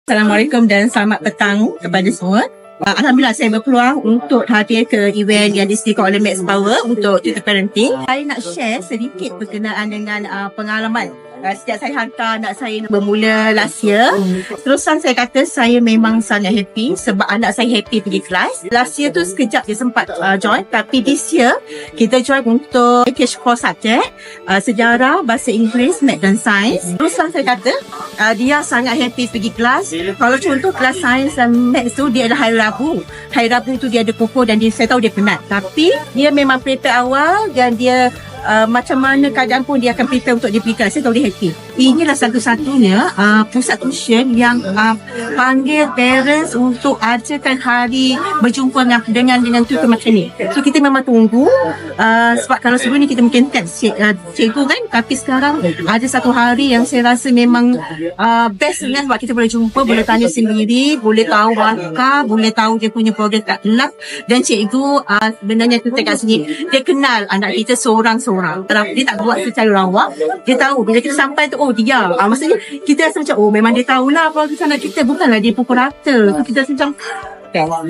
Assalamualaikum dan selamat petang kepada semua. Alhamdulillah saya berpeluang untuk hadir ke event yang disediakan oleh Max Power untuk tutor parenting. Saya nak share sedikit berkenaan dengan pengalaman sejak saya hantar anak saya bermula last year. Terusan saya kata saya memang sangat happy sebab anak saya happy pergi kelas. Last year tu sekejap dia sempat join, tapi this year kita join untuk package 4 subjek, sejarah, bahasa Inggeris, Math dan Sains. Terusan saya kata dia sangat happy pergi kelas. Kalau contoh kelas Sains dan Math tu dia adalah hari Rabu. Hari Rabu tu dia ada pokok dan saya tahu dia penat. Tapi dia memang prepare awal dan dia macam mana keadaan pun dia akan prepare untuk dia pergi kelas. Saya tahu dia happy. Inilah satu-satunya pusat tuition yang panggil parents untuk ajarkan hari berjumpa dengan tutor macam ni. So kita memang tunggu sebab kalau sebelum ni kita mungkin test cikgu kan, tapi sekarang ada satu hari yang saya rasa memang best kan, sebab kita boleh jumpa, boleh tanya sendiri, boleh tahu langkah, boleh tahu dia punya progress kat kelas. Dan cikgu sebenarnya kita kat sini dia kenal anak kita seorang-seorang. Dia tak buat secara rawak. Dia tahu bila kita sampai tu, oh dia. Maksudnya kita rasa macam, oh memang dia tahulah progres anak kita. Bukanlah dia pukul rata. So kita rasa macam